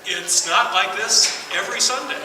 It's not like this every Sunday.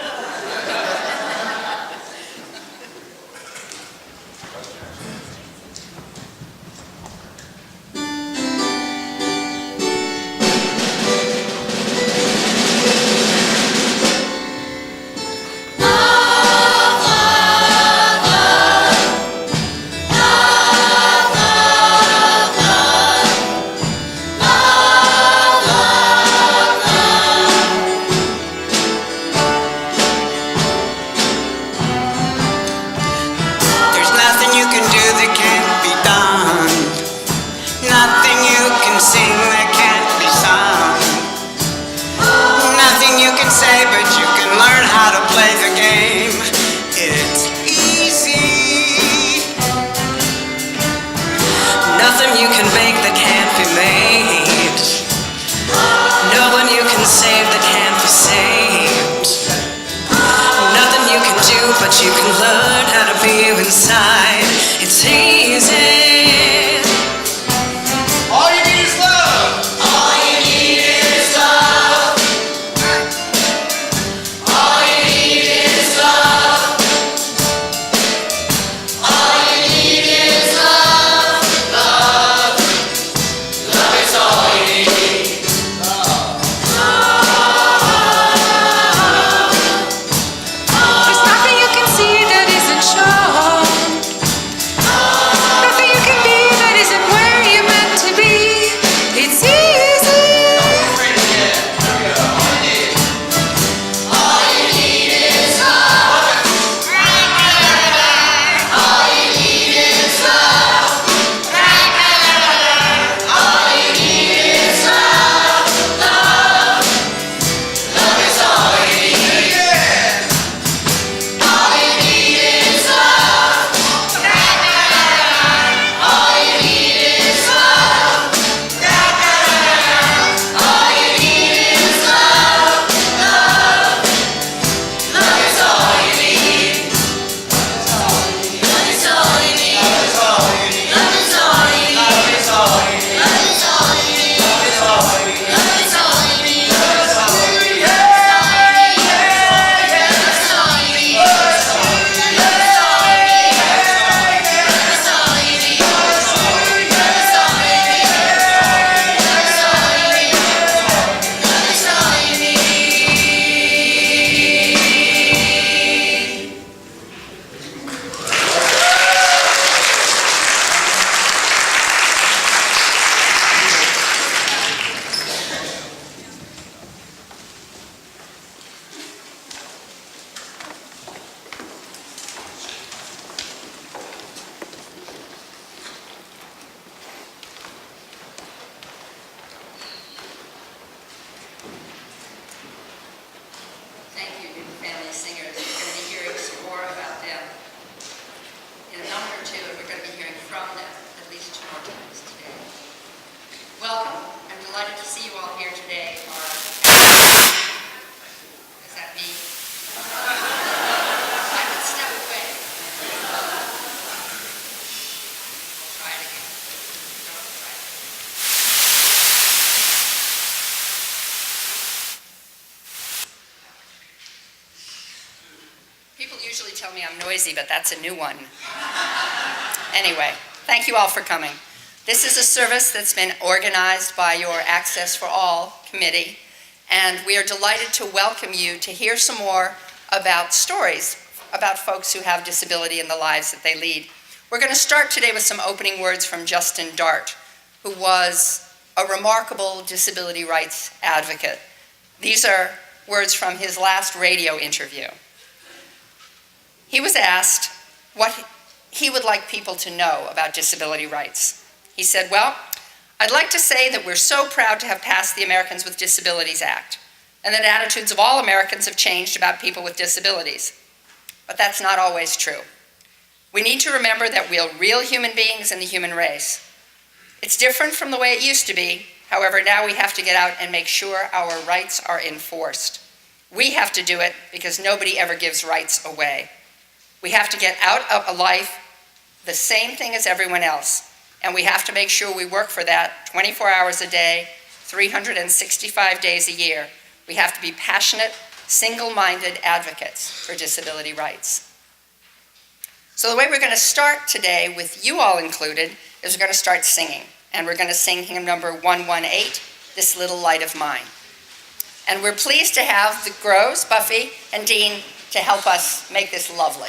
But you can learn how to be you inside. It's easy. All you need is love. All you need is love. All you need is love. All you need is love. Love. Love is all you need. Love. There's nothing you can see that isn't shown. Nothing you can be that isn't where you're meant to be. It's easy. All you need is love. All you need is love. All you need is love. Love. Love is all you need. All you need is love. All you need is love. All you need is love. Love. Love is all you need. Love is all you need. Love is all you need. Love is all you need. Love is all you need. Love is all you need. Love is all you need. Love is all you need. Love is all you need. Thank you, new family singers. We're going to be hearing some more about them in a number or two, and we're going to be hearing from them at least 2 more times today. Welcome. I'm delighted to see you all here today. Is that me? I would step away. I'll try it again. Don't try it. People usually tell me I'm noisy, but that's a new one. Anyway, thank you all for coming. This is a service that's been organized by your Access for All committee, and we are delighted to welcome you to hear some more about stories about folks who have disability in the lives that they lead. We're going to start today with some opening words from Justin Dart, who was a remarkable disability rights advocate. These are words from his last radio interview. He was asked what he would like people to know about disability rights. He said, well, I'd like to say that we're so proud to have passed the Americans with Disabilities Act, and that attitudes of all Americans have changed about people with disabilities. But that's not always true. We need to remember that we're real human beings in the human race. It's different from the way it used to be. However, now we have to get out and make sure our rights are enforced. We have to do it because nobody ever gives rights away. We have to get out of a life the same thing as everyone else, and we have to make sure we work for that 24 hours a day, 365 days a year. We have to be passionate, single-minded advocates for disability rights. So the way we're going to start today, with you all included, is we're going to start singing. And we're going to sing hymn number 118, This Little Light of Mine. And we're pleased to have the Groves, Buffy, and Dean to help us make this lovely.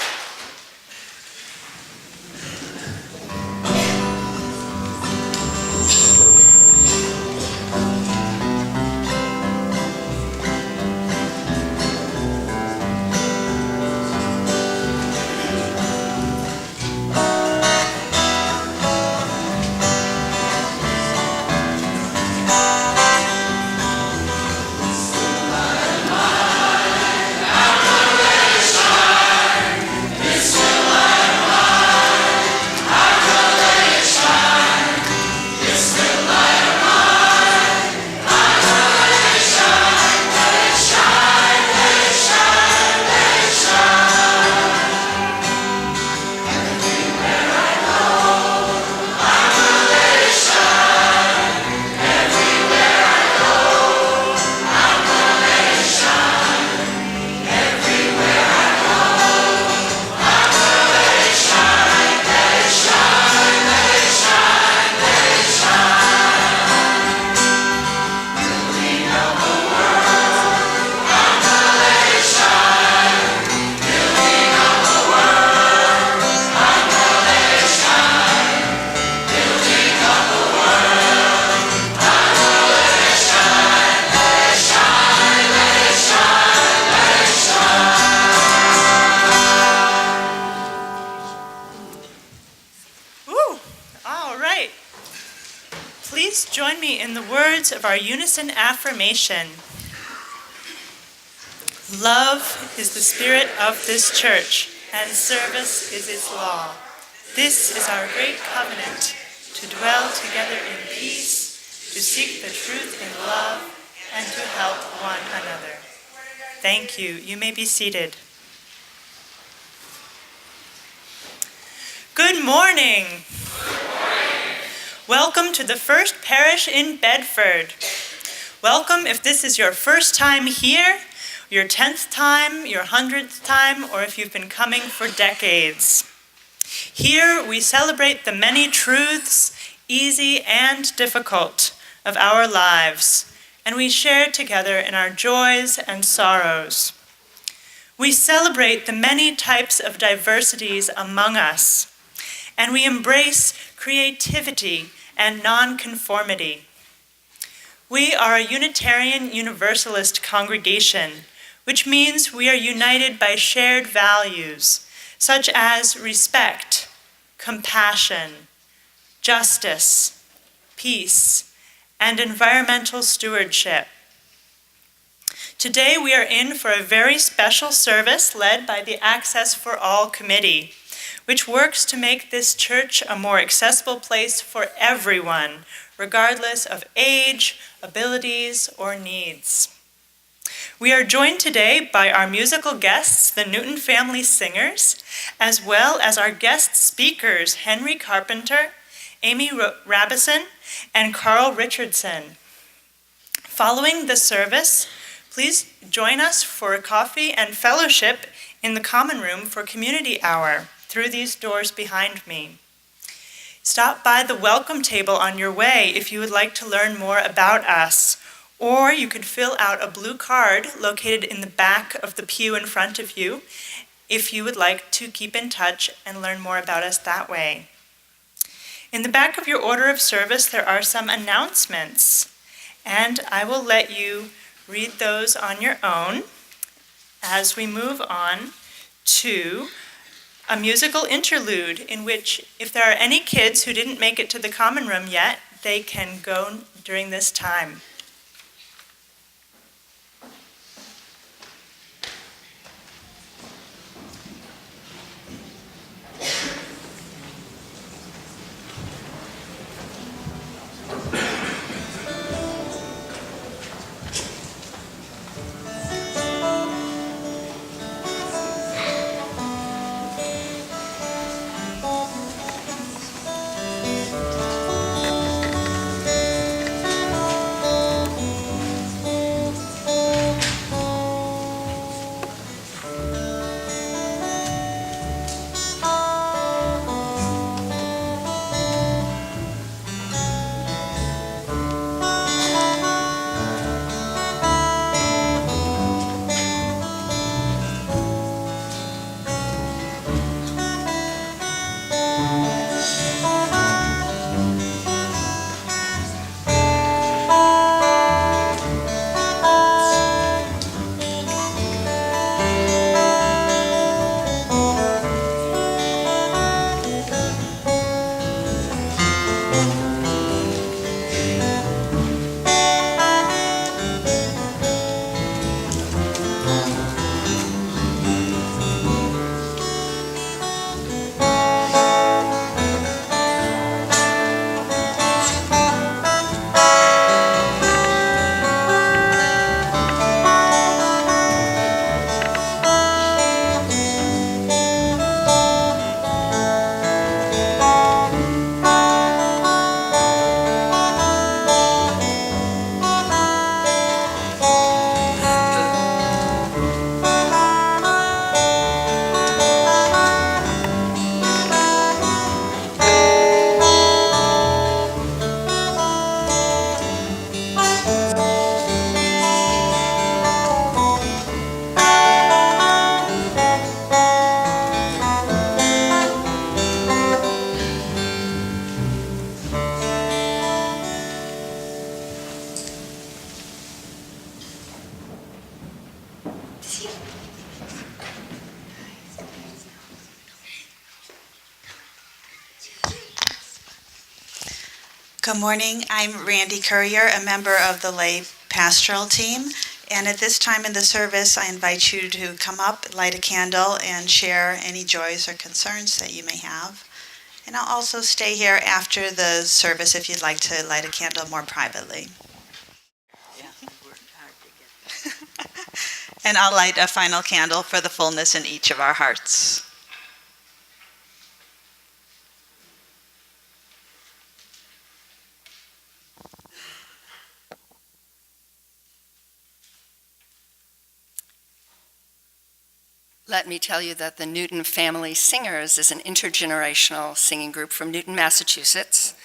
Join me in the words of our unison affirmation. Love is the spirit of this church, and service is its law. This is our great covenant, to dwell together in peace, to seek the truth in love, and to help one another. Thank you. You may be seated. Good morning. Welcome to the First Parish in Bedford. Welcome if this is your first time here, your 10th time, your 100th time, or if you've been coming for decades. Here we celebrate the many truths, easy and difficult, of our lives, and we share together in our joys and sorrows. We celebrate the many types of diversities among us, and we embrace creativity and nonconformity. We are a Unitarian Universalist congregation, which means we are united by shared values, such as respect, compassion, justice, peace, and environmental stewardship. Today we are in for a very special service led by the Access for All Committee, which works to make this church a more accessible place for everyone, regardless of age, abilities, or needs. We are joined today by our musical guests, the Newton Family Singers, as well as our guest speakers, Henry Carpenter, Amy Robison, and Carl Richardson. Following the service, please join us for a coffee and fellowship in the common room for community hour through these doors behind me. Stop by the welcome table on your way if you would like to learn more about us, or you could fill out a blue card located in the back of the pew in front of you if you would like to keep in touch and learn more about us that way. In the back of your order of service, there are some announcements, and I will let you read those on your own as we move on to a musical interlude in which, if there are any kids who didn't make it to the common room yet, they can go during this time. Good morning. I'm Randy Courier, a member of the lay pastoral team. And at this time in the service, I invite you to come up, light a candle, and share any joys or concerns that you may have. And I'll also stay here after the service if you'd like to light a candle more privately. And I'll light a final candle for the fullness in each of our hearts. Let me tell you that the Newton Family Singers is an intergenerational singing group from Newton, Massachusetts.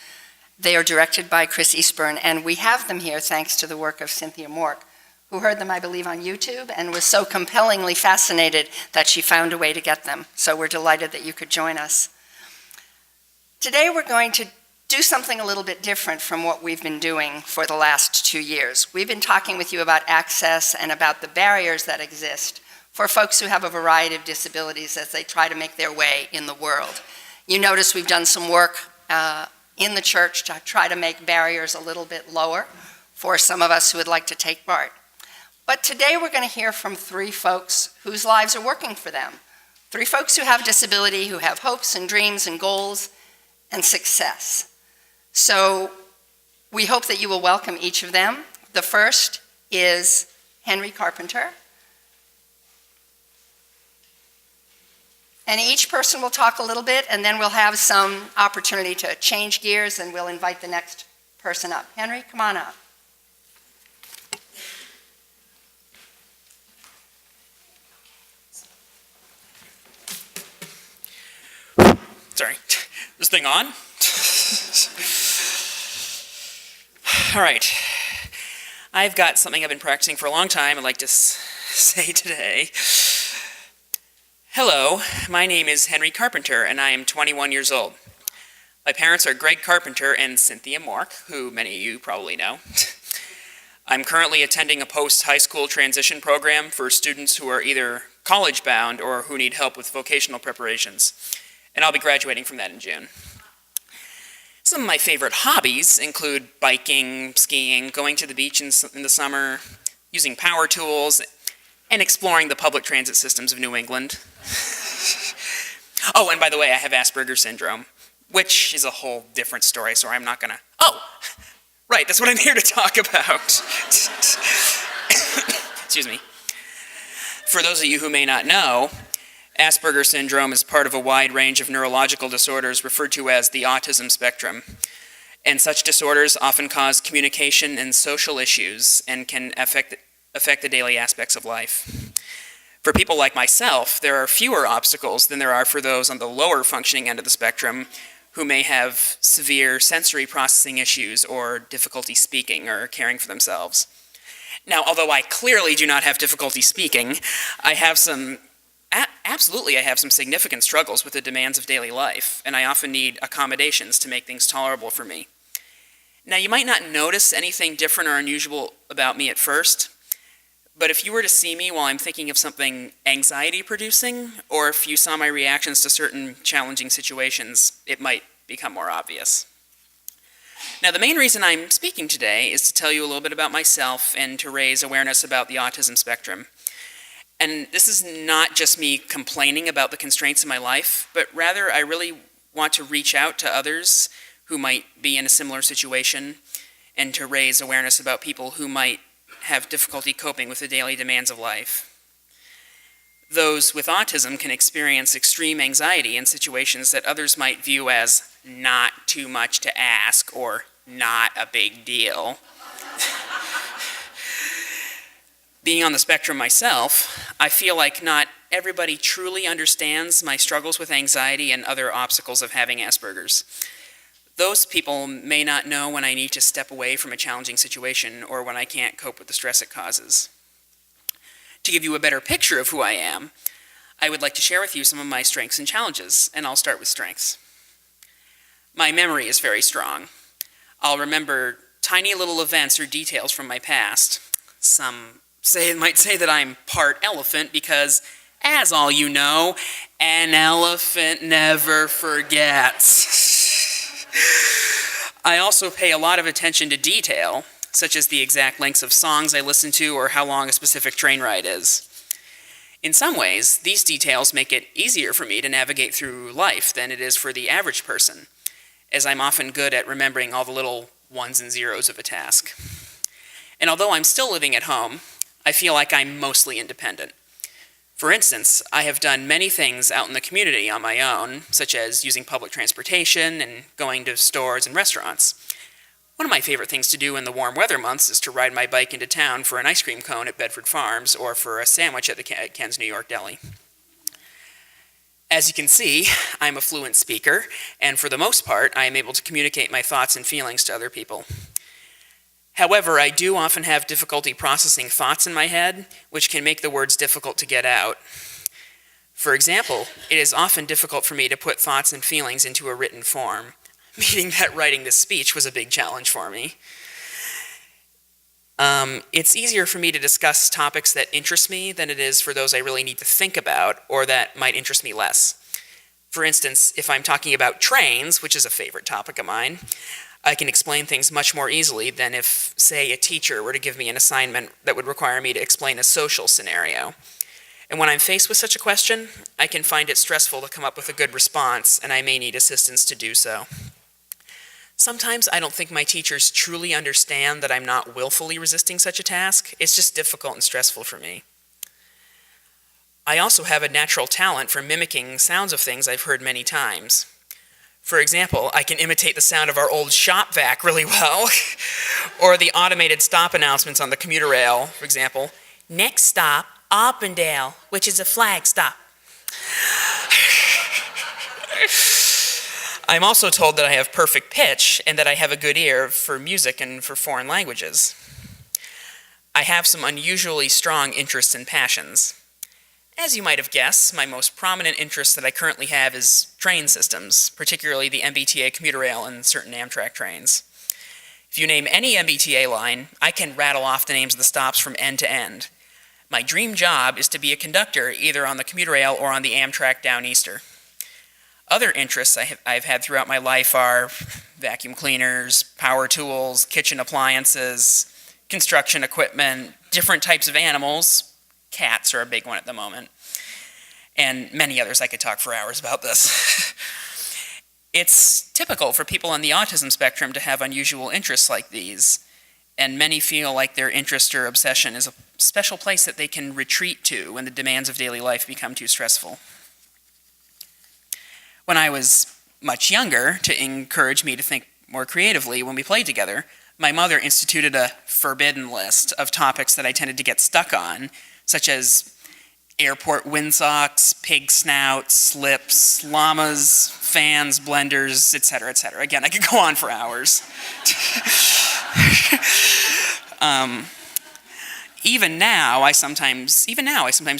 They are directed by Chris Eastburn, and we have them here thanks to the work of Cynthia Mork, who heard them, I believe, on YouTube and was so compellingly fascinated that she found a way to get them. So we're delighted that you could join us. Today we're going to do something a little bit different from what we've been doing for the last 2 years. We've been talking with you about access and about the barriers that exist for folks who have a variety of disabilities as they try to make their way in the world. You notice we've done some work in the church to try to make barriers a little bit lower for some of us who would like to take part. But today we're going to hear from 3 folks whose lives are working for them. 3 folks who have disability, who have hopes and dreams and goals and success. So we hope that you will welcome each of them. The first is Henry Carpenter. And each person will talk a little bit, and then we'll have some opportunity to change gears, and we'll invite the next person up. Henry, come on up. Sorry, this thing on? All right, I've got something I've been practicing for a long time I'd like to say today. Hello, my name is Henry Carpenter, and I am 21 years old. My parents are Greg Carpenter and Cynthia Mork, who many of you probably know. I'm currently attending a post-high school transition program for students who are either college-bound or who need help with vocational preparations, and I'll be graduating from that in June. Some of my favorite hobbies include biking, skiing, going to the beach in the summer, using power tools, and exploring the public transit systems of New England. Oh, and by the way, I have Asperger's syndrome, which is a whole different story, so I'm not gonna... Oh, right, that's what I'm here to talk about. Excuse me. For those of you who may not know, Asperger's syndrome is part of a wide range of neurological disorders referred to as the autism spectrum. And such disorders often cause communication and social issues and can affect the daily aspects of life. For people like myself, there are fewer obstacles than there are for those on the lower functioning end of the spectrum who may have severe sensory processing issues or difficulty speaking or caring for themselves. Now, although I clearly do not have difficulty speaking, I have some significant struggles with the demands of daily life, and I often need accommodations to make things tolerable for me. Now, you might not notice anything different or unusual about me at first, but if you were to see me while I'm thinking of something anxiety-producing, or if you saw my reactions to certain challenging situations, it might become more obvious. Now, the main reason I'm speaking today is to tell you a little bit about myself and to raise awareness about the autism spectrum. And this is not just me complaining about the constraints in my life, but rather I really want to reach out to others who might be in a similar situation and to raise awareness about people who might have difficulty coping with the daily demands of life. Those with autism can experience extreme anxiety in situations that others might view as not too much to ask or not a big deal. Being on the spectrum myself, I feel like not everybody truly understands my struggles with anxiety and other obstacles of having Asperger's. Those people may not know when I need to step away from a challenging situation or when I can't cope with the stress it causes. To give you a better picture of who I am, I would like to share with you some of my strengths and challenges, and I'll start with strengths. My memory is very strong. I'll remember tiny little events or details from my past, some might say that I'm part elephant because, as all you know, an elephant never forgets. I also pay a lot of attention to detail, such as the exact lengths of songs I listen to or how long a specific train ride is. In some ways, these details make it easier for me to navigate through life than it is for the average person, as I'm often good at remembering all the little ones and zeros of a task. And although I'm still living at home, I feel like I'm mostly independent. For instance, I have done many things out in the community on my own, such as using public transportation and going to stores and restaurants. One of my favorite things to do in the warm weather months is to ride my bike into town for an ice cream cone at Bedford Farms or for a sandwich at the Ken's New York Deli. As you can see, I'm a fluent speaker, and for the most part, I am able to communicate my thoughts and feelings to other people. However, I do often have difficulty processing thoughts in my head, which can make the words difficult to get out. For example, it is often difficult for me to put thoughts and feelings into a written form, meaning that writing this speech was a big challenge for me. It's easier for me to discuss topics that interest me than it is for those I really need to think about or that might interest me less. For instance, if I'm talking about trains, which is a favorite topic of mine, I can explain things much more easily than if, say, a teacher were to give me an assignment that would require me to explain a social scenario. And when I'm faced with such a question, I can find it stressful to come up with a good response, and I may need assistance to do so. Sometimes I don't think my teachers truly understand that I'm not willfully resisting such a task. It's just difficult and stressful for me. I also have a natural talent for mimicking sounds of things I've heard many times. For example, I can imitate the sound of our old shop vac really well, or the automated stop announcements on the commuter rail, for example. Next stop, Arpendale, which is a flag stop. I'm also told that I have perfect pitch and that I have a good ear for music and for foreign languages. I have some unusually strong interests and passions. As you might have guessed, my most prominent interest that I currently have is train systems, particularly the MBTA commuter rail and certain Amtrak trains. If you name any MBTA line, I can rattle off the names of the stops from end to end. My dream job is to be a conductor either on the commuter rail or on the Amtrak Downeaster. Other interests I've had throughout my life are vacuum cleaners, power tools, kitchen appliances, construction equipment, different types of animals. Cats are a big one at the moment, and many others. I could talk for hours about this. It's typical for people on the autism spectrum to have unusual interests like these, and many feel like their interest or obsession is a special place that they can retreat to when the demands of daily life become too stressful. When I was much younger, to encourage me to think more creatively when we played together, my mother instituted a forbidden list of topics that I tended to get stuck on, such as airport windsocks, pig snouts, slips, llamas, fans, blenders, etc., etc. Again, I could go on for hours. Even now, I sometimes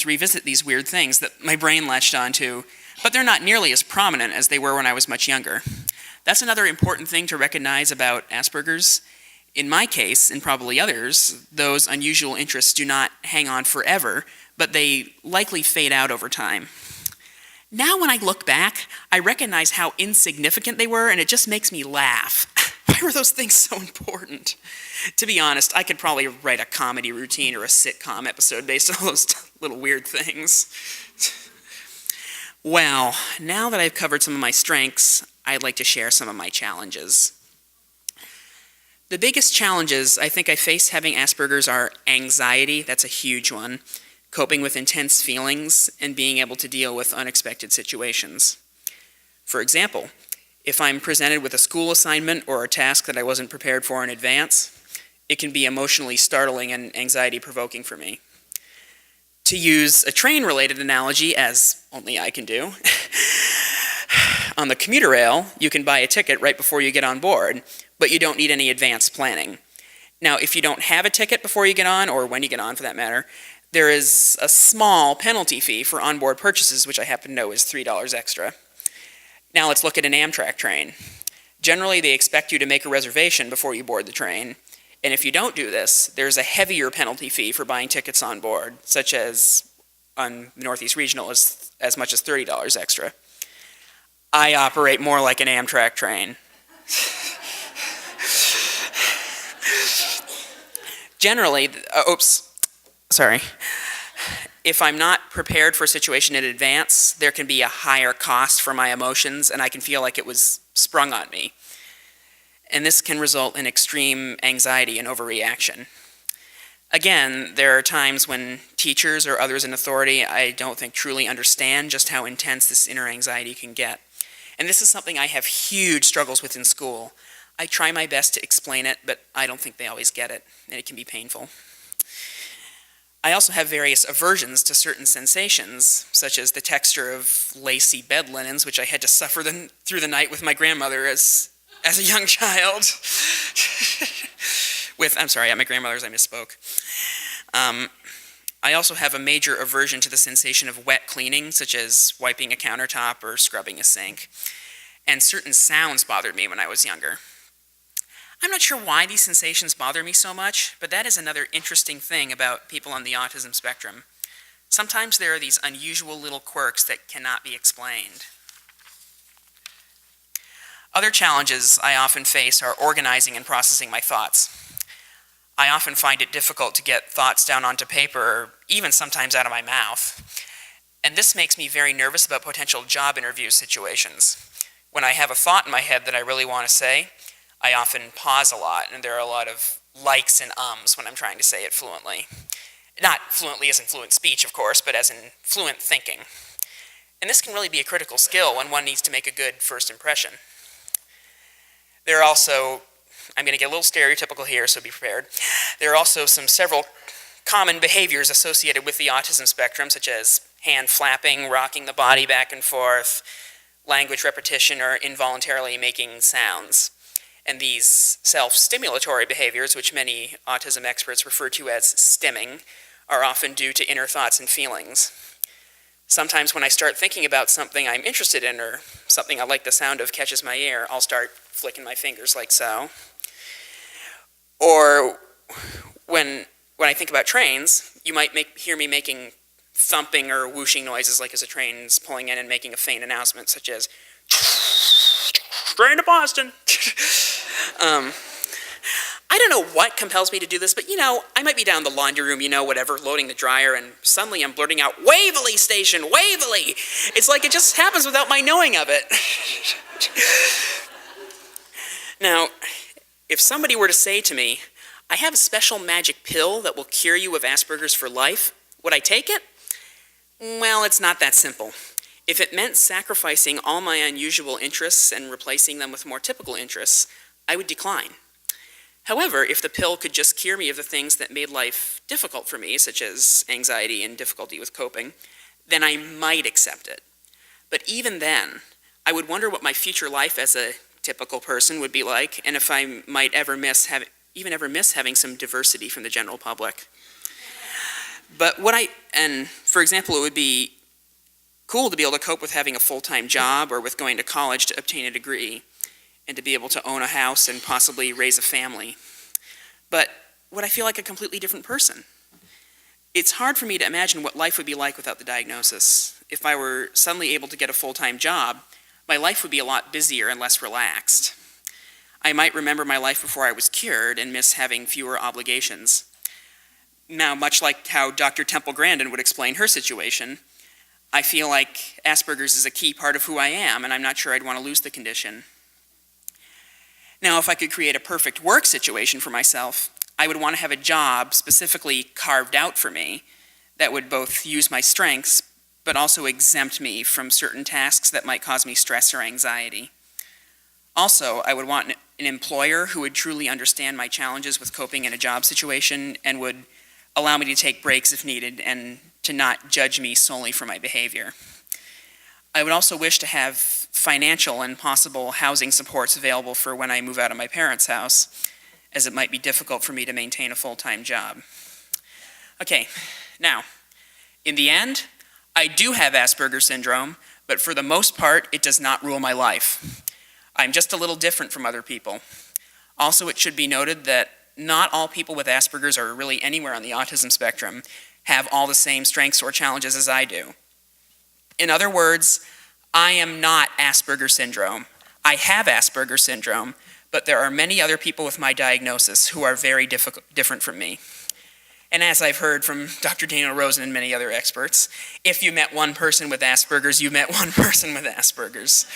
revisit these weird things that my brain latched onto, but they're not nearly as prominent as they were when I was much younger. That's another important thing to recognize about Asperger's. In my case, and probably others, those unusual interests do not hang on forever, but they likely fade out over time. Now when I look back, I recognize how insignificant they were, and it just makes me laugh. Why were those things so important? To be honest, I could probably write a comedy routine or a sitcom episode based on all those little weird things. Well, now that I've covered some of my strengths, I'd like to share some of my challenges. The biggest challenges I think I face having Asperger's are anxiety, that's a huge one, coping with intense feelings, and being able to deal with unexpected situations. For example, if I'm presented with a school assignment or a task that I wasn't prepared for in advance, it can be emotionally startling and anxiety-provoking for me. To use a train-related analogy, as only I can do, on the commuter rail, you can buy a ticket right before you get on board, but you don't need any advanced planning. Now, if you don't have a ticket before you get on, or when you get on for that matter, there is a small penalty fee for onboard purchases, which I happen to know is $3 extra. Now let's look at an Amtrak train. Generally, they expect you to make a reservation before you board the train, And if you don't do this, there's a heavier penalty fee for buying tickets on board, such as on Northeast Regional as much as $30 extra. I operate more like an Amtrak train. Generally, if I'm not prepared for a situation in advance, there can be a higher cost for my emotions, and I can feel like it was sprung on me. And this can result in extreme anxiety and overreaction. Again, there are times when teachers or others in authority I don't think truly understand just how intense this inner anxiety can get. And this is something I have huge struggles with in school. I try my best to explain it, but I don't think they always get it, and it can be painful. I also have various aversions to certain sensations, such as the texture of lacy bed linens, which I had to suffer through the night with my grandmother as a young child. At my grandmother's, I misspoke. I also have a major aversion to the sensation of wet cleaning, such as wiping a countertop or scrubbing a sink. And certain sounds bothered me when I was younger. I'm not sure why these sensations bother me so much, but that is another interesting thing about people on the autism spectrum. Sometimes there are these unusual little quirks that cannot be explained. Other challenges I often face are organizing and processing my thoughts. I often find it difficult to get thoughts down onto paper, or even sometimes out of my mouth. And this makes me very nervous about potential job interview situations. When I have a thought in my head that I really want to say, I often pause a lot, and there are a lot of likes and ums when I'm trying to say it fluently. Not fluently as in fluent speech, of course, but as in fluent thinking. And this can really be a critical skill when one needs to make a good first impression. There are also, I'm going to get a little stereotypical here, so be prepared. There are also several common behaviors associated with the autism spectrum, such as hand flapping, rocking the body back and forth, language repetition, or involuntarily making sounds. And these self-stimulatory behaviors, which many autism experts refer to as stimming, are often due to inner thoughts and feelings. Sometimes when I start thinking about something I'm interested in, or something I like the sound of catches my ear, I'll start flicking my fingers like so. Or when I think about trains, you might hear me making thumping or whooshing noises like as a train's pulling in and making a faint announcement, such as, "Train to Boston." I don't know what compels me to do this, but I might be down in the laundry room, whatever, loading the dryer, and suddenly I'm blurting out, "Waverly Station, Waverly!" It's like it just happens without my knowing of it. Now, if somebody were to say to me, "I have a special magic pill that will cure you of Asperger's for life," would I take it? Well, it's not that simple. If it meant sacrificing all my unusual interests and replacing them with more typical interests, I would decline. However, if the pill could just cure me of the things that made life difficult for me, such as anxiety and difficulty with coping, then I might accept it. But even then, I would wonder what my future life as a typical person would be like, and if I might ever miss having some diversity from the general public. But for example, it would be cool to be able to cope with having a full-time job or with going to college to obtain a degree, and to be able to own a house and possibly raise a family. But would I feel like a completely different person? It's hard for me to imagine what life would be like without the diagnosis. If I were suddenly able to get a full-time job, my life would be a lot busier and less relaxed. I might remember my life before I was cured and miss having fewer obligations. Now, much like how Dr. Temple Grandin would explain her situation, I feel like Asperger's is a key part of who I am, and I'm not sure I'd want to lose the condition. Now, if I could create a perfect work situation for myself, I would want to have a job specifically carved out for me that would both use my strengths, but also exempt me from certain tasks that might cause me stress or anxiety. Also, I would want an employer who would truly understand my challenges with coping in a job situation and would allow me to take breaks if needed and to not judge me solely for my behavior. I would also wish to have financial and possible housing supports available for when I move out of my parents' house, as it might be difficult for me to maintain a full-time job. Okay, now, in the end, I do have Asperger's syndrome, but for the most part, it does not rule my life. I'm just a little different from other people. Also, it should be noted that not all people with Asperger's or really anywhere on the autism spectrum have all the same strengths or challenges as I do. In other words, I am not Asperger syndrome. I have Asperger syndrome, but there are many other people with my diagnosis who are very different from me. And as I've heard from Dr. Daniel Rosen and many other experts, if you met one person with Asperger's, you met one person with Asperger's.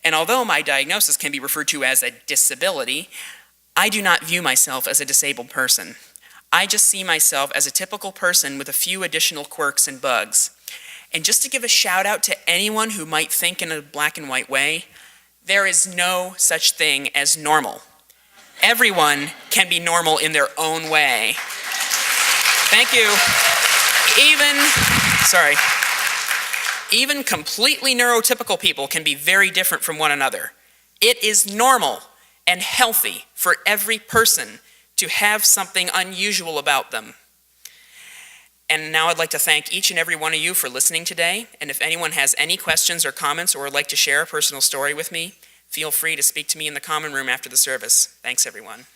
And although my diagnosis can be referred to as a disability, I do not view myself as a disabled person. I just see myself as a typical person with a few additional quirks and bugs. And just to give a shout out to anyone who might think in a black and white way, there is no such thing as normal. Everyone can be normal in their own way. Thank you. Even completely neurotypical people can be very different from one another. It is normal and healthy for every person to have something unusual about them. And now I'd like to thank each and every one of you for listening today. And if anyone has any questions or comments or would like to share a personal story with me, feel free to speak to me in the common room after the service. Thanks, everyone.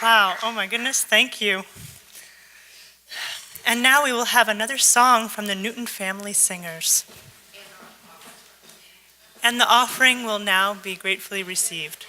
Wow, oh my goodness, thank you. And now we will have another song from the Newton Family Singers. And the offering will now be gratefully received.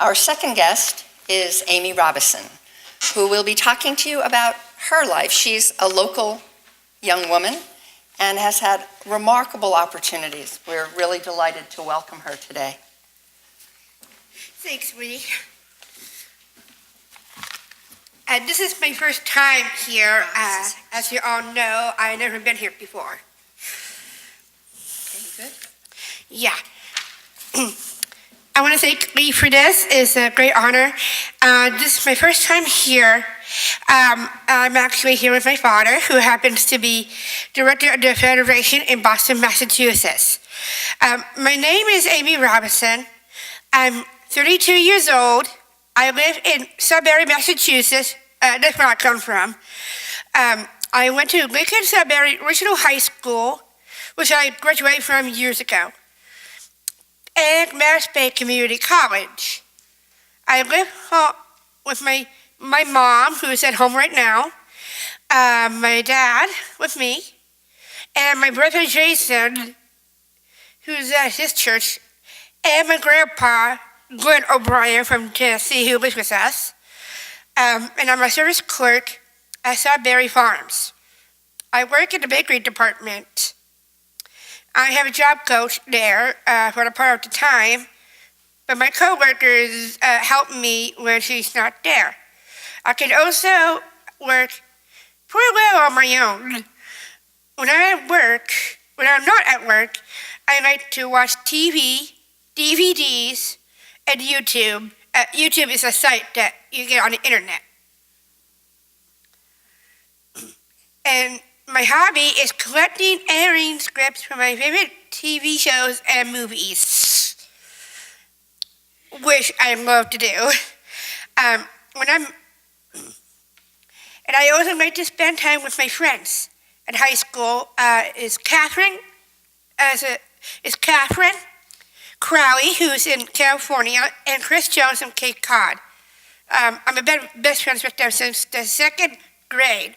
Our second guest is Amy Robison, who will be talking to you about her life. She's a local young woman and has had remarkable opportunities. We're really delighted to welcome her today. Thanks, Winnie. This is my first time here. As you all know, I've never been here before. Okay, good. Yeah. I want to thank Lee for this. It's a great honor. This is my first time here. I'm actually here with my father, who happens to be director of the Federation in Boston, Massachusetts. My name is Amy Robison. I'm 32 years old. I live in Sudbury, Massachusetts. That's where I come from. I went to Lincoln Sudbury Regional High School, which I graduated from years ago, and Maris Bay Community College. I live with my mom, who is at home right now, my dad with me, and my brother Jason, who's at his church, and my grandpa, Glenn O'Brien from Tennessee, who lives with us. And I'm a service clerk at Sudbury Farms. I work in the bakery department. I have a job coach there for a part of the time, but my coworkers help me when she's not there. I can also work pretty well on my own. When I'm not at work, I like to watch TV, DVDs, and YouTube. YouTube is a site that you get on the internet. And my hobby is collecting and reading scripts for my favorite TV shows and movies, which I love to do. And I also like to spend time with my friends. At high school is Catherine Crowley, who's in California, and Chris Jones from Cape Cod. I'm best friends with them since the second grade.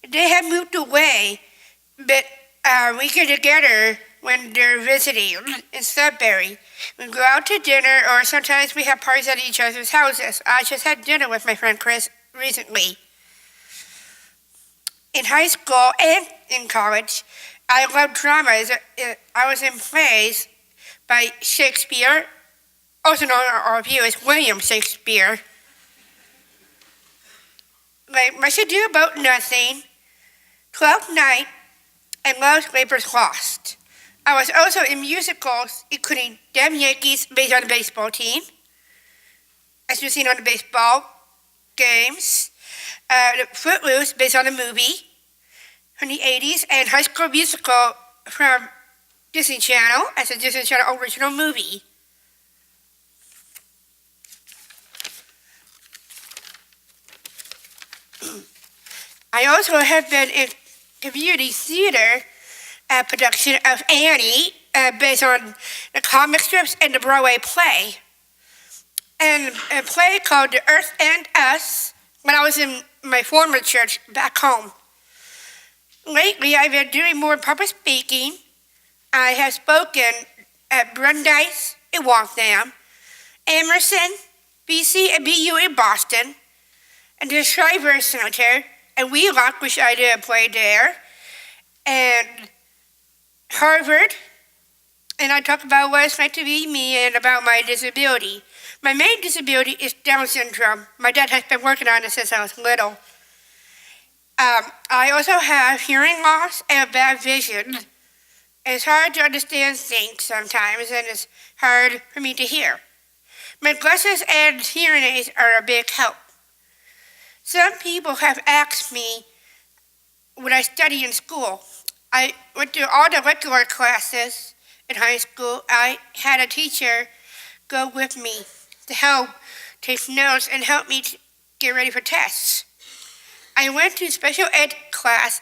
They have moved away, but we get together when they're visiting in Sudbury. We go out to dinner, or sometimes we have parties at each other's houses. I just had dinner with my friend Chris recently. In high school and in college, I love drama. I was in plays by Shakespeare, also known to all of you as William Shakespeare. Like Much Ado About Nothing, 12th Night, and Love's Labor's Lost. I was also in musicals, including Damn Yankees, based on the baseball team, as you've seen on the baseball games, Footloose, based on the movie from the 80s, and High School Musical from Disney Channel, as a Disney Channel original movie. I also have been in community theater production of Annie, based on the comic strips and the Broadway play. And a play called The Earth and Us, when I was in my former church back home. Lately, I've been doing more public speaking. I have spoken at Brandeis in Waltham, Emerson, BC and BU in Boston, and the Shriver Center, and Wheelock, which I did a play there, and Harvard, and I talk about what it's like to be me and about my disability. My main disability is Down syndrome. My dad has been working on it since I was little. I also have hearing loss and bad vision. It's hard to understand things sometimes, and it's hard for me to hear. My glasses and hearing aids are a big help. Some people have asked me what I study in school. I went through all the regular classes in high school. I had a teacher go with me to help take notes and help me to get ready for tests. I went to special ed class.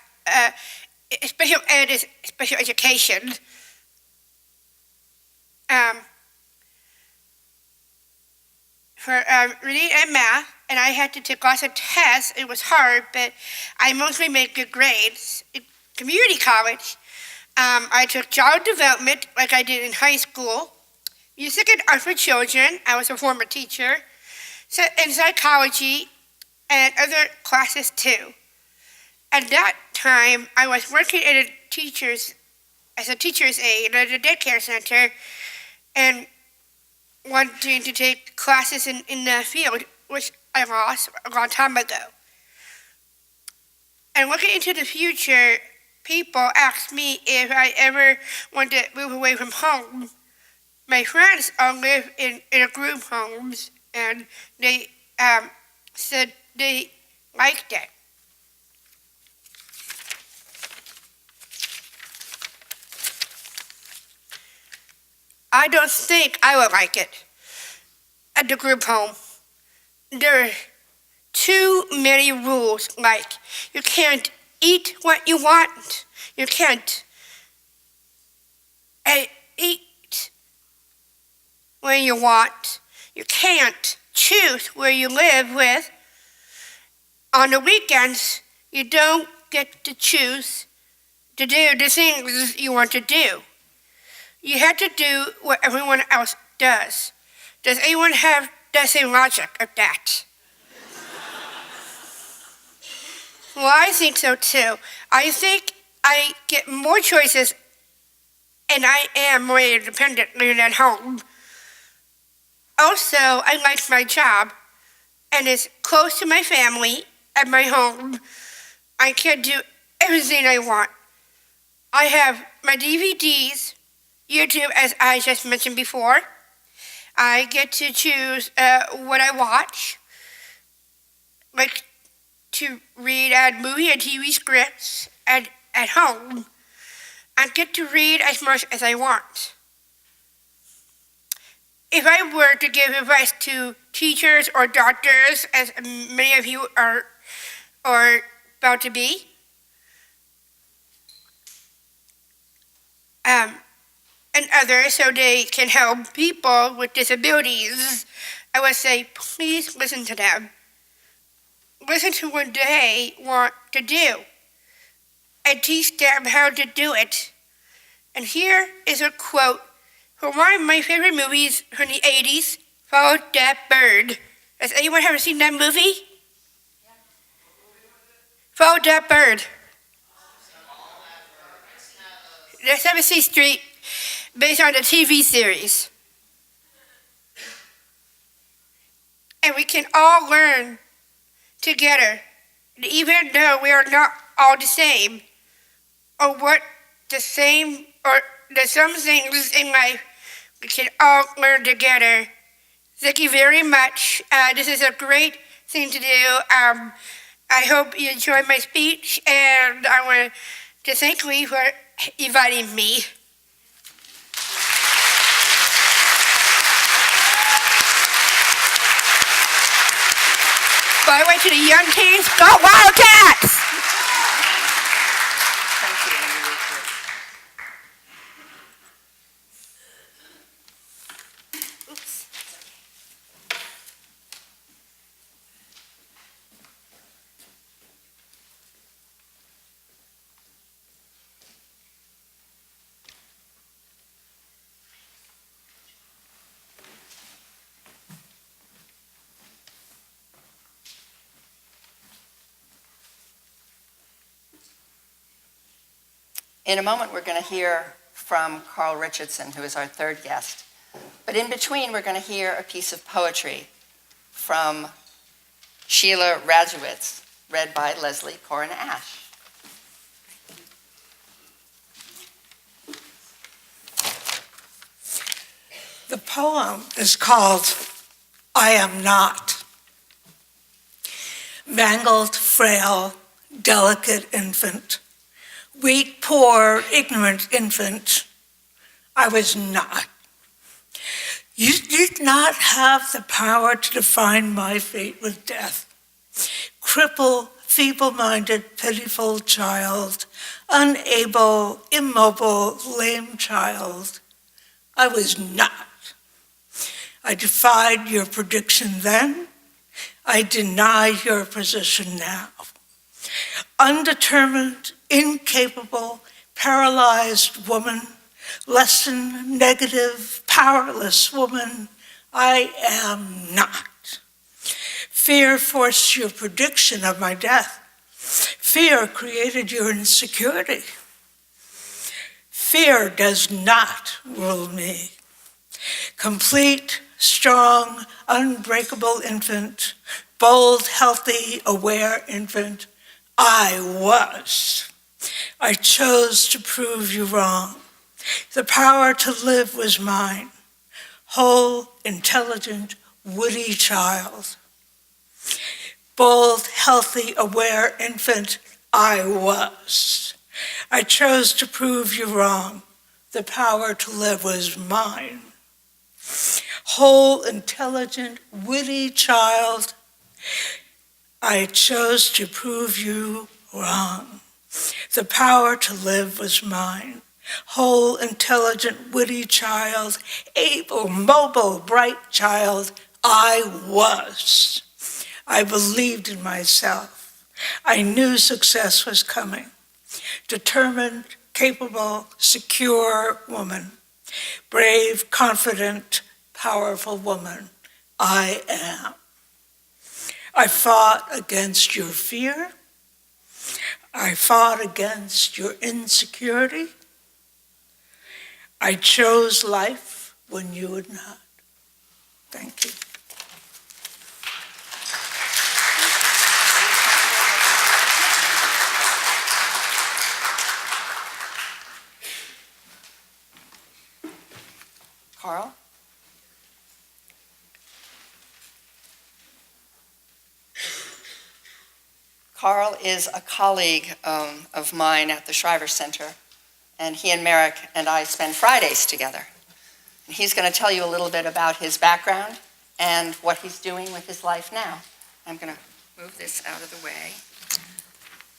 Special ed is special education. For reading and math, and I had to take lots of tests. It was hard, but I mostly made good grades. In community college, I took child development like I did in high school, music and art for children, I was a former teacher, and psychology, and other classes too. At that time, I was working as a teacher's aide at a daycare center and wanting to take classes in the field, which I lost a long time ago. And looking into the future, people ask me if I ever want to move away from home. My friends all live in a group homes, and they said they liked it. I don't think I would like it at the group home. There are too many rules, like you can't eat what you want, you can't eat when you want, you can't choose where you live with. On the weekends, you don't get to choose to do the things you want to do. You have to do what everyone else does. Does anyone have the same logic of that? Well, I think so too. I think I get more choices and I am more independent living at home. Also, I like my job and it's close to my family and my home. I can do everything I want. I have my DVDs, YouTube, as I just mentioned before. I get to choose what I watch, like to read movie and TV scripts at home. I get to read as much as I want. If I were to give advice to teachers or doctors, as many of you are about to be, and others, so they can help people with disabilities, I would say, please listen to them. Listen to what they want to do and teach them how to do it. And here is a quote from one of my favorite movies from the 80s, Follow That Bird. Has anyone ever seen that movie? Follow That Bird. The 7th Street, based on the TV series. And we can all learn together, even though we are not all the same, or what the same, or there's some things in life we can all learn together. Thank you very much. This is a great thing to do. I hope you enjoyed my speech, and I want to thank Lee for inviting me. By the way, to the young teens, go Wildcats! In a moment, we're going to hear from Carl Richardson, who is our third guest. But in between, we're going to hear a piece of poetry from Sheila Radzewitz, read by Leslie Corin Ash. The poem is called I Am Not. Mangled, frail, delicate infant, weak, poor, ignorant infant, I was not. You did not have the power to define my fate with death. Crippled, feeble-minded, pitiful child, unable, immobile, lame child, I was not. I defied your prediction then. I deny your position now. Undetermined, incapable, paralyzed woman, less than negative, powerless woman, I am not. Fear forced your prediction of my death. Fear created your insecurity. Fear does not rule me. Complete, strong, unbreakable infant, bold, healthy, aware infant, I was. I chose to prove you wrong. The power to live was mine. Whole, intelligent, witty child. Bold, healthy, aware infant, I was. I chose to prove you wrong. The power to live was mine. Whole, intelligent, witty child, I chose to prove you wrong. The power to live was mine. Whole, intelligent, witty child, able, mobile, bright child, I was. I believed in myself. I knew success was coming. Determined, capable, secure woman. Brave, confident, powerful woman, I am. I fought against your fear. I fought against your insecurity. I chose life when you would not. Thank you. Carl? Carl is a colleague of mine at the Shriver Center, and he and Merrick and I spend Fridays together. And he's going to tell you a little bit about his background and what he's doing with his life now. I'm going to move this out of the way.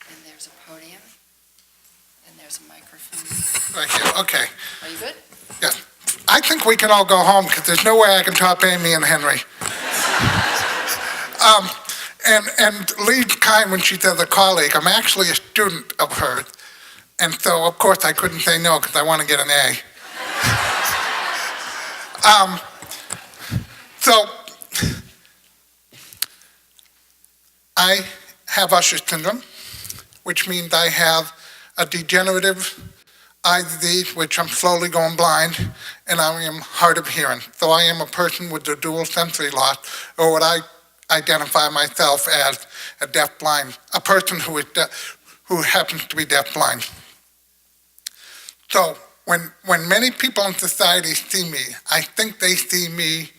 And there's a podium, and there's a microphone. Thank you. Okay. Are you good? Yes. I think we can all go home because there's no way I can top Amy and Henry. And Lee Kine, when she says a colleague, I'm actually a student of hers. And so, of course, I couldn't say no because I want to get an A. So, I have Usher syndrome, which means I have a degenerative eye disease, which I'm slowly going blind, and I am hard of hearing. So I am a person with a dual sensory loss, or what I identify myself as a deaf-blind, a person who happens to be deaf-blind. So when many people in society see me, I think they see me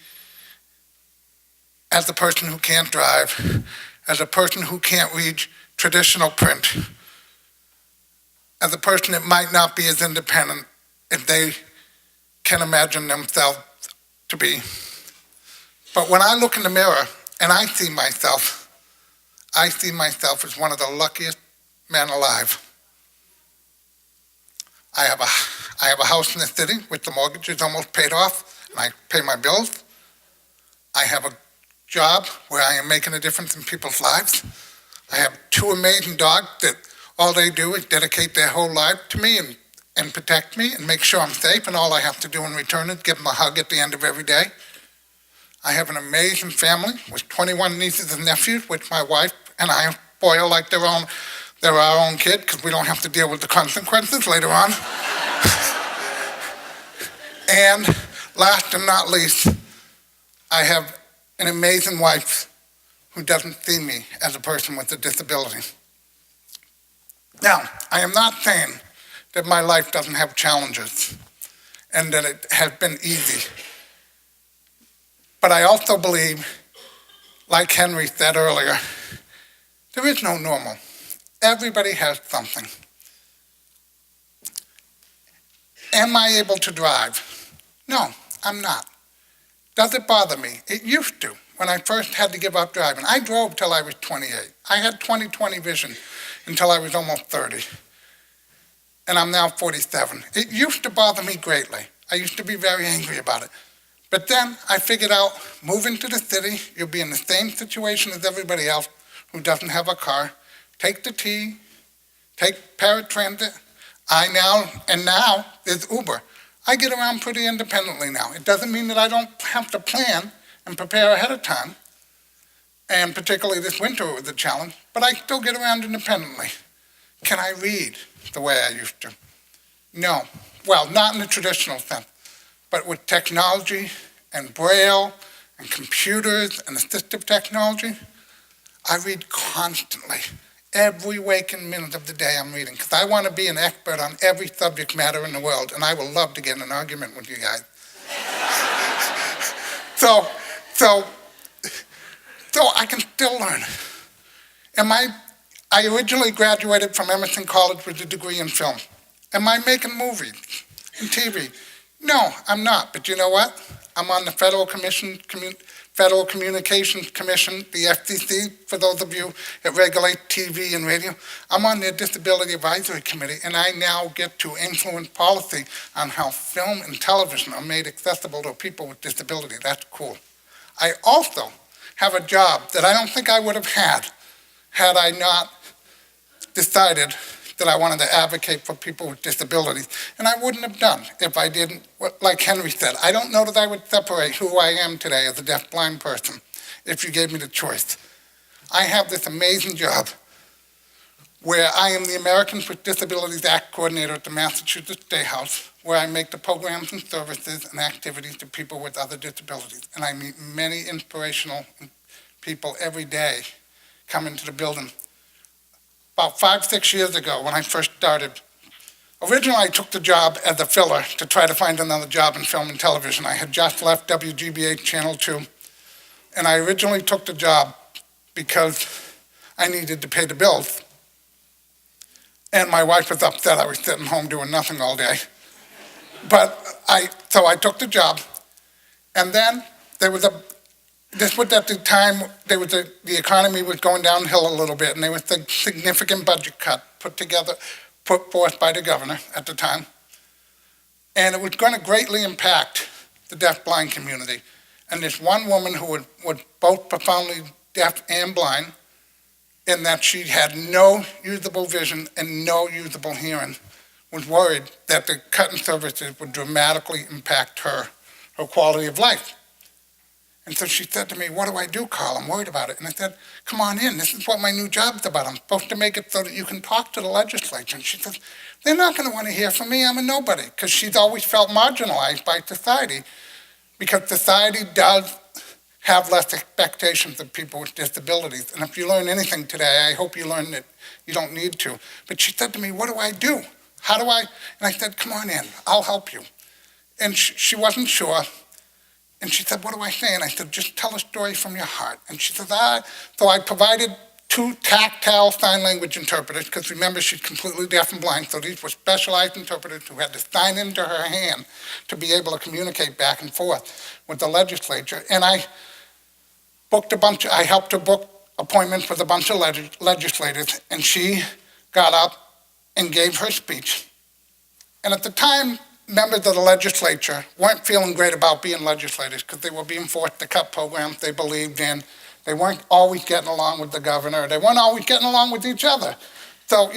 as a person who can't drive, as a person who can't read traditional print, as a person that might not be as independent as they can imagine themselves to be. But when I look in the mirror and I see myself as one of the luckiest men alive. I have a house in the city with the mortgage is almost paid off, and I pay my bills. I have a job where I am making a difference in people's lives. I have two amazing dogs that all they do is dedicate their whole life to me and protect me and make sure I'm safe, and all I have to do in return is give them a hug at the end of every day. I have an amazing family with 21 nieces and nephews, which my wife and I spoil like they're our own kid because we don't have to deal with the consequences later on. And last and not least, I have an amazing wife who doesn't see me as a person with a disability. Now, I am not saying that my life doesn't have challenges and that it has been easy. But I also believe, like Henry said earlier, there is no normal. Everybody has something. Am I able to drive? No, I'm not. Does it bother me? It used to. When I first had to give up driving, I drove till I was 28. I had 20/20 vision until I was almost 30. And I'm now 47. It used to bother me greatly. I used to be very angry about it. But then I figured out, moving to the city, you'll be in the same situation as everybody else who doesn't have a car. Take the T, take paratransit. Now there's Uber. I get around pretty independently now. It doesn't mean that I don't have to plan and prepare ahead of time, and particularly this winter it was a challenge, but I still get around independently. Can I read the way I used to? No. Well, not in the traditional sense, but with technology and Braille and computers and assistive technology, I read constantly. Every waking minute of the day I'm reading, because I want to be an expert on every subject matter in the world, and I would love to get in an argument with you guys. So I can still learn. I originally graduated from Emerson College with a degree in film. Am I making movies and TV? No, I'm not. But you know what? I'm on the Federal Communications Commission, the FCC, for those of you that regulate TV and radio. I'm on their Disability Advisory Committee, and I now get to influence policy on how film and television are made accessible to people with disability. That's cool. I also have a job that I don't think I would have had I not decided that I wanted to advocate for people with disabilities. And I wouldn't have done if I didn't, like Henry said, I don't know that I would separate who I am today as a deaf-blind person if you gave me the choice. I have this amazing job where I am the Americans with Disabilities Act coordinator at the Massachusetts State House, where I make the programs and services and activities to people with other disabilities. And I meet many inspirational people every day come into the building. About 5-6 years ago, when I first started, originally I took the job as a filler to try to find another job in film and television. I had just left WGBH Channel 2, and I originally took the job because I needed to pay the bills. And my wife was upset I was sitting home doing nothing all day. So I took the job, and then this was at the time, the economy was going downhill a little bit, and there was a significant budget cut put forth by the governor at the time. And it was going to greatly impact the deaf-blind community. And this one woman who was both profoundly deaf and blind, in that she had no usable vision and no usable hearing, was worried that the cut in services would dramatically impact her quality of life. And so she said to me, "What do I do, Carl? I'm worried about it." And I said, "Come on in. This is what my new job's about. I'm supposed to make it so that you can talk to the legislature." And she says, "They're not going to want to hear from me. I'm a nobody," because she's always felt marginalized by society, because society does have less expectations of people with disabilities. And if you learn anything today, I hope you learn that you don't need to. But she said to me, "What do I do? How do I?" And I said, "Come on in. I'll help you." And she wasn't sure. And she said, "What do I say?" And I said, "Just tell a story from your heart." And she says, So I provided 2 tactile sign language interpreters, because remember, she's completely deaf and blind, so these were specialized interpreters who had to sign into her hand to be able to communicate back and forth with the legislature. And I helped her book appointments with a bunch of legislators, and she got up and gave her speech. And at the time, members of the legislature weren't feeling great about being legislators, because they were being forced to cut programs they believed in. They weren't always getting along with the governor. They weren't always getting along with each other. So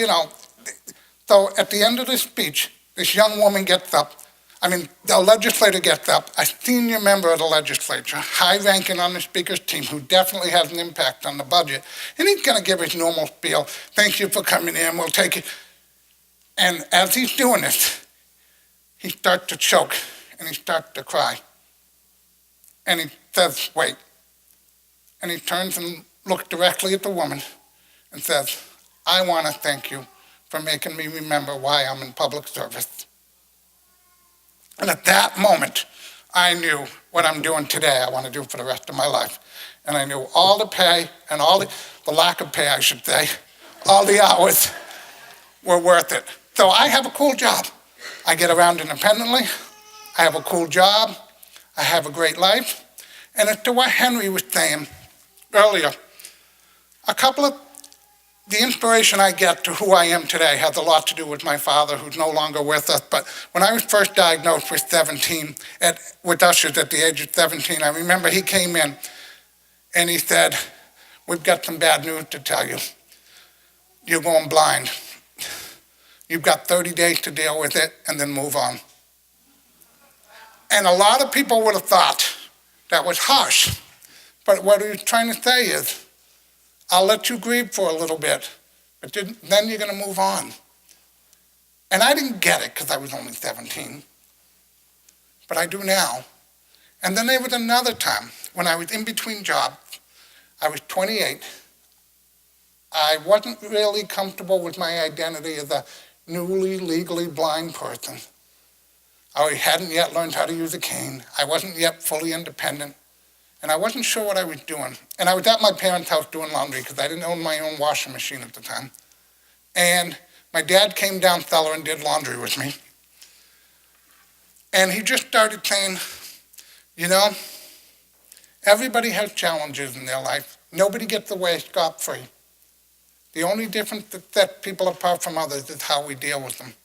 at the end of the speech, this young woman gets up. The legislator gets up, a senior member of the legislature, high-ranking on the speaker's team, who definitely has an impact on the budget, and he's going to give his normal spiel. "Thank you for coming in. We'll take it." And as he's doing this, he starts to choke, and he starts to cry. And he says, "Wait." And he turns and looks directly at the woman and says, "I want to thank you for making me remember why I'm in public service." And at that moment, I knew what I'm doing today I want to do for the rest of my life. And I knew all the pay and all the lack of pay, I should say, all the hours were worth it. So I have a cool job. I get around independently. I have a cool job. I have a great life. And as to what Henry was saying earlier, the inspiration I get to who I am today has a lot to do with my father, who's no longer with us. But when I was first diagnosed with with Usher's at the age of 17, I remember he came in and he said, "We've got some bad news to tell you. You're going blind. You've got 30 days to deal with it and then move on. And a lot of people would have thought that was harsh. But what he's trying to say is, I'll let you grieve for a little bit, but then you're going to move on. And I didn't get it because I was only 17, but I do now. And then there was another time when I was in between jobs. I was 28. I wasn't really comfortable with my identity as a newly legally blind person. I hadn't yet learned how to use a cane. I wasn't yet fully independent. And I wasn't sure what I was doing. And I was at my parents' house doing laundry because I didn't own my own washing machine at the time. And my dad came down cellar and did laundry with me. And he just started saying, you know, everybody has challenges in their life. Nobody gets away scot-free. The only difference that sets people apart from others is how we deal with them.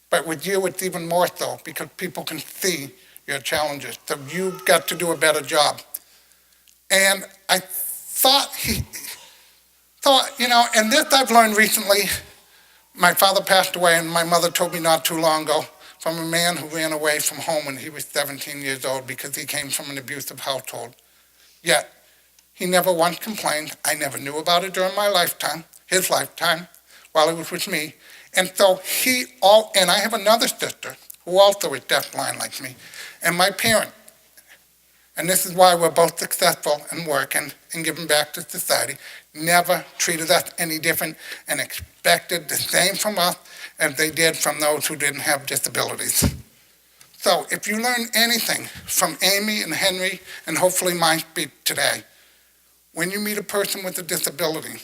But with you, it's even more so because people can see your challenges. So you've got to do a better job. And I thought, you know, and this I've learned recently. My father passed away, and my mother told me not too long ago, from a man who ran away from home when he was 17 years old because he came from an abusive household. Yet, he never once complained. I never knew about it during my lifetime, his lifetime, while he was with me. And so and I have another sister who also is deafblind like me, and my parent. And this is why we're both successful and working and giving back to society, never treated us any different and expected the same from us as they did from those who didn't have disabilities. So if you learn anything from Amy and Henry, and hopefully my speech today, when you meet a person with a disability,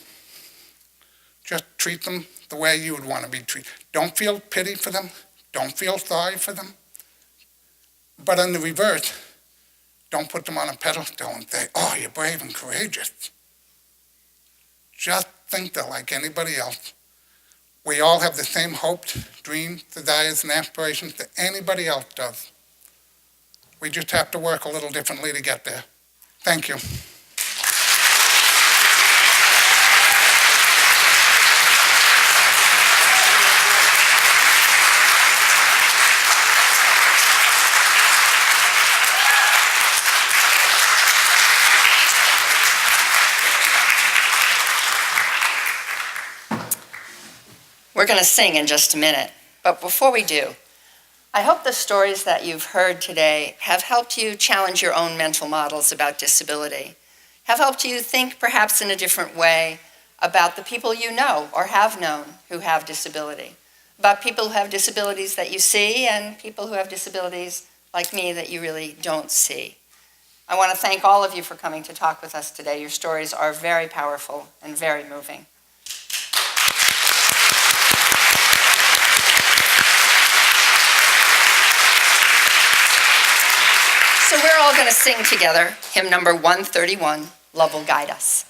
just treat them the way you would want to be treated. Don't feel pity for them. Don't feel sorry for them. But in the reverse, don't put them on a pedestal and say, oh, you're brave and courageous. Just think they're like anybody else. We all have the same hopes, dreams, desires, and aspirations that anybody else does. We just have to work a little differently to get there. Thank you. We're going to sing in just a minute, but before we do, I hope the stories that you've heard today have helped you challenge your own mental models about disability, have helped you think perhaps in a different way about the people you know or have known who have disability, about people who have disabilities that you see and people who have disabilities like me that you really don't see. I want to thank all of you for coming to talk with us today. Your stories are very powerful and very moving. So we're all going to sing together hymn number 131, Love Will Guide Us.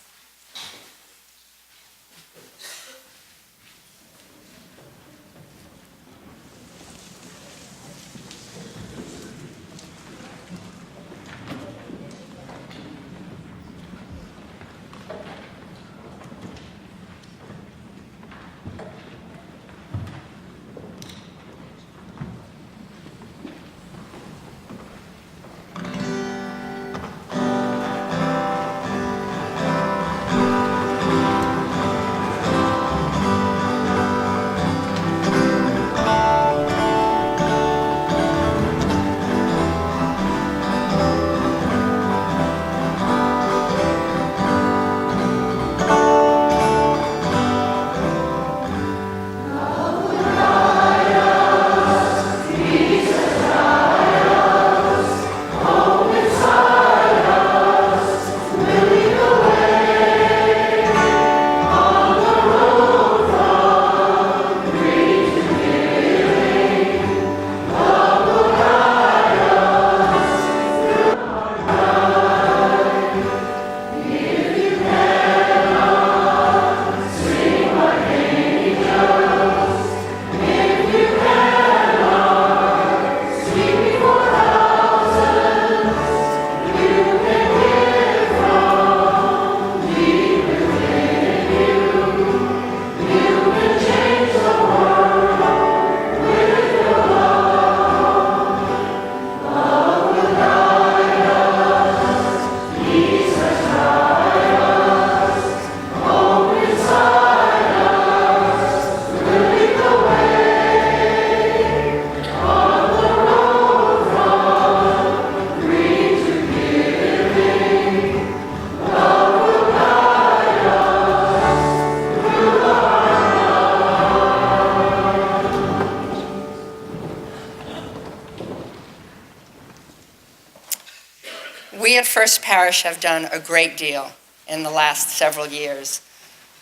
We at First Parish have done a great deal in the last several years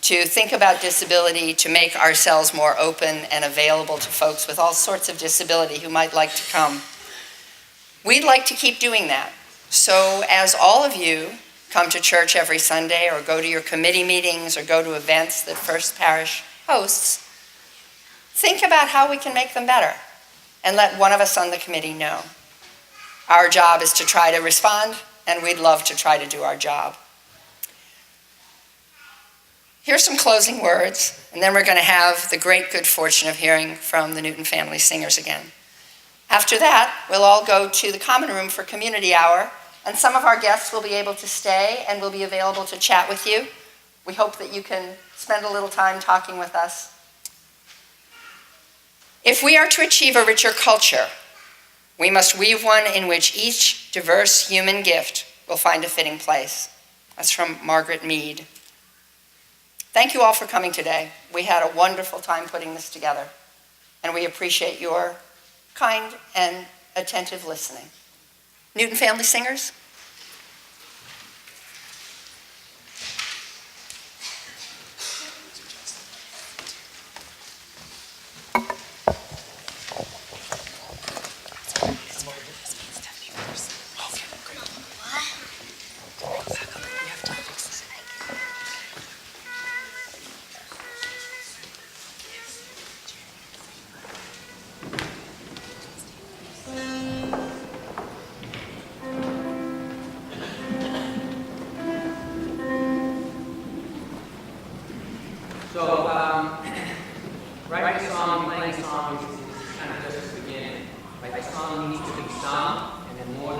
to think about disability, to make ourselves more open and available to folks with all sorts of disability who might like to come. We'd like to keep doing that. So as all of you come to church every Sunday or go to your committee meetings or go to events that First Parish hosts, think about how we can make them better and let one of us on the committee know. Our job is to try to respond, and we'd love to try to do our job. Here's some closing words, and then we're going to have the great good fortune of hearing from the Newton Family Singers again. After that, we'll all go to the common room for community hour, and some of our guests will be able to stay and will be available to chat with you. We hope that you can spend a little time talking with us. If we are to achieve a richer culture, we must weave one in which each diverse human gift will find a fitting place. That's from Margaret Mead. Thank you all for coming today. We had a wonderful time putting this together, and we appreciate your kind and attentive listening. Newton Family Singers? Writing a song and playing a song is kind of just the beginning. Like, the song needs to be sung, and then more